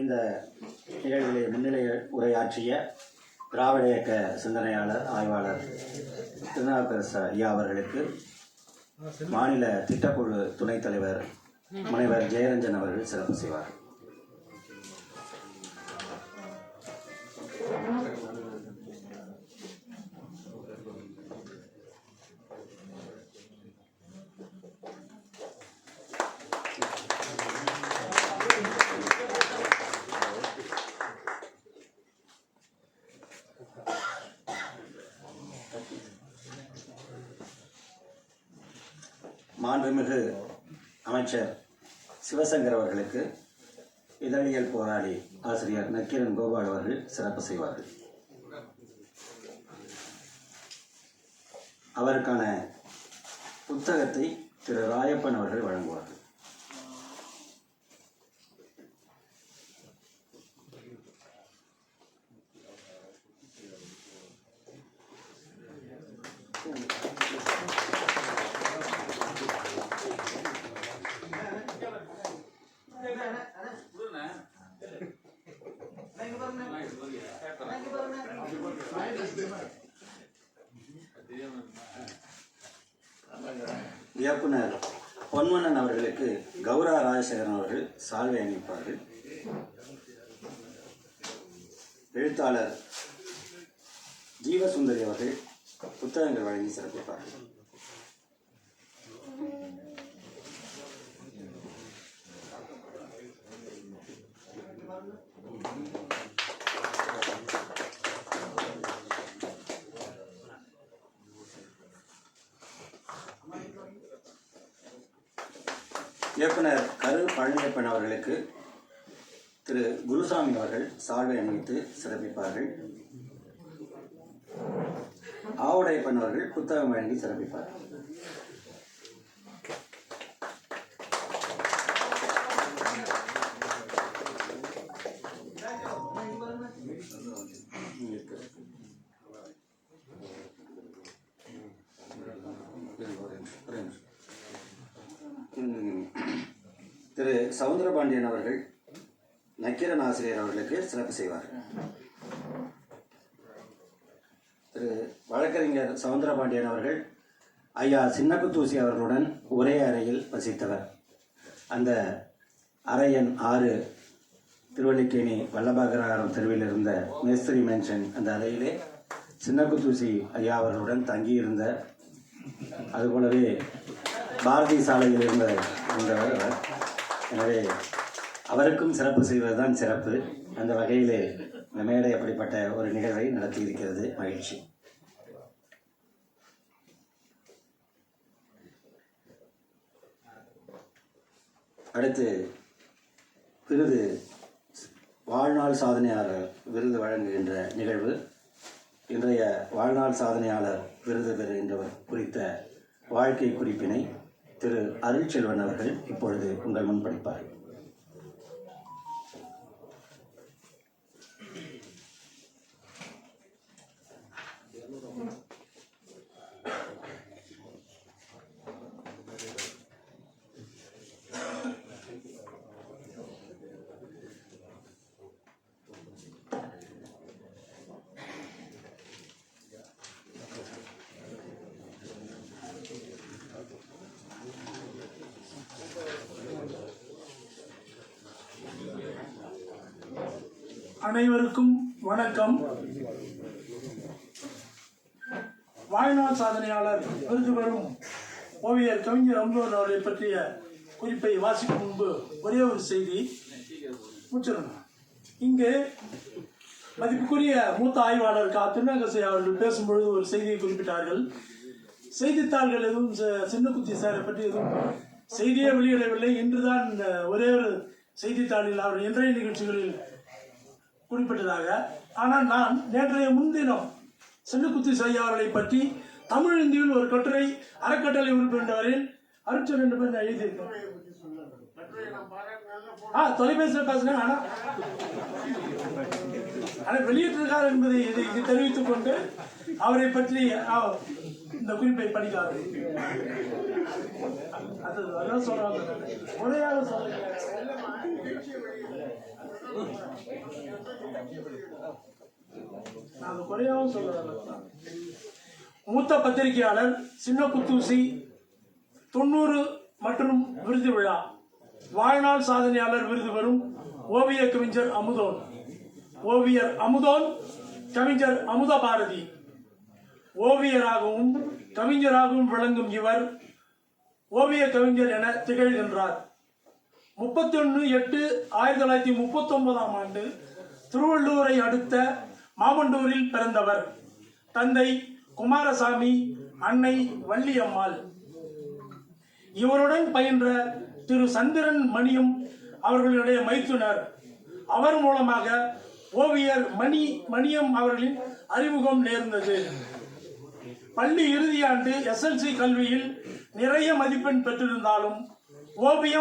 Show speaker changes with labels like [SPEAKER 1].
[SPEAKER 1] இந்த நிகழ்விலே முன்னிலை உரையாற்றிய திராவிட இயக்க சிந்தனையாளர் ஆய்வாளர் திருநாவுக்கரசு ஐயா அவர்களுக்கு மாநில திட்டக்குழு துணைத் தலைவர் முனைவர் ஜெயரஞ்சன் அவர்கள் சிறப்பு செய்வார். மாண்புமிகு அமைச்சர் சிவசங்கர் அவர்களுக்கு இதழியல் போராளி ஆசிரியர் நக்கீரன் கோபால் அவர்கள் சிறப்பு செய்வார்கள். அவருக்கான புத்தகத்தை திரு ராயப்பன் அவர்கள் வழங்குவார்கள். இயக்குனர் பொன்வண்ணன் அவர்களுக்கு கௌரா ராஜசேகரன் அவர்கள் சால்வை அணிவிப்பார்கள். எழுத்தாளர் ஜீவசுந்தரி அவர்கள் புத்தகங்கள் வழங்கி சிறப்பிப்பார்கள். இயக்குனர் கரு பழனியப்பன் அவர்களுக்கு திரு குருசாமி அவர்கள் சால்வை அணிவித்து சிறப்பிப்பார்கள். ஆவுடையப்பன் அவர்கள் புத்தகம் வழங்கி சிறப்பிப்பார்கள். திரு சவுந்தரபாண்டியன் அவர்கள் நக்கீரன் ஆசிரியர் அவர்களுக்கு சிறப்பு செய்வார். திரு வழக்கறிஞர் சவுந்தரபாண்டியன் அவர்கள் ஐயா சின்னக்குத்தூசி அவர்களுடன் ஒரே அறையில் வசித்தவர். அந்த அறை எண் 6 திருவல்லிக்கேணி வல்லபாகரம் தெருவில் இருந்த மேஸ்திரி மென்ஷன் அந்த அறையிலே சின்னக்குத்தூசி ஐயா அவர்களுடன் தங்கியிருந்த, அதுபோலவே பாரதி சாலையில் இருந்தவர். எனவே அவருக்கும் சிறப்பு செய்வதுதான் சிறப்பு. அந்த வகையிலே இந்த மேடை அப்படிப்பட்ட ஒரு நிகழ்வை நடத்தி இருக்கிறது. மகிழ்ச்சி. அடுத்து விருது வாழ்நாள் சாதனையாளர் விருது வழங்குகின்ற நிகழ்வு. இன்றைய வாழ்நாள் சாதனையாளர் விருது பெறுகின்றவர் குறித்த வாழ்க்கை குறிப்பினை திரு அருள்செல்வன் அவர்கள் இப்பொழுது உங்கள் முன் படிப்பார்.
[SPEAKER 2] அனைவருக்கும் வணக்கம். வாழ்நாள் சாதனையாளர் விருது பெறும் ஓவியர் கவிஞர் அம்பலூர் அவர்களை பற்றிய குறிப்பை வாசிக்கும் முன்பு ஒரே ஒரு செய்தி முடிச்சிருங்க. இங்கு மதிப்புக்குரிய மூத்த ஆய்வாளர் திருநாகசை அவர்கள் பேசும்பொழுது ஒரு செய்தியை குறிப்பிட்டார்கள். செய்தித்தாள்கள் எதுவும் சின்னக்குத்தி சாரை பற்றி எதுவும் செய்தியே வெளியிடவில்லை. இன்றுதான் ஒரே ஒரு செய்தித்தாளில் அவர் இன்றைய நிகழ்ச்சிகளில் குறிப்பிட்டதாக. ஆனால் நான் நேற்றைய முன்தினம் சின்னக்குத்தி ஐயா அவர்களை பற்றி தமிழ் இந்தியில் ஒரு கட்டுரை அறக்கட்டளை உறுப்பினரில் அருட்சன் என்று பேர் எழுதியிருக்கேன். தொலைபேசியில் பேசுகிறேன். ஆனால் வெளியிட்டிருக்கார் என்பதை இது தெரிவித்துக் கொண்டு அவரை பற்றி இந்த குறிப்பை படிக்காது. அதான் சொல்றாங்க, முறையாக சொல்லுங்க. நான் குறையாகவும் சொல்றேன். மூத்த பத்திரிகையாளர் சின்ன குத்தூசி 90 மற்றும் விருது விழா வாழ்நாள் சாதனையாளர் விருது பெறும் ஓவிய கவிஞர் அமுதோன். ஓவியர் அமுதோன் கவிஞர் அமுத பாரதி. ஓவியராகவும் கவிஞராகவும் விளங்கும் இவர் ஓவிய கவிஞர் என திகழ்கின்றார். 31/8/1939 திருவள்ளூரை அடுத்த மாமண்டூரில் பிறந்தவர். தந்தை குமாரசாமி, அன்னை வள்ளியம்மாள். இவருடன் பயின்ற திரு சந்திரன் மணியும் அவர்களுடைய மைத்துனர். அவர் மூலமாக ஓவியர் மணியம் அவர்களின் அறிமுகம் நேர்ந்தது. பள்ளி இறுதியாண்டு SLC கல்வியில் நிறைய மதிப்பெண் பெற்றிருந்தாலும் ஓவியம்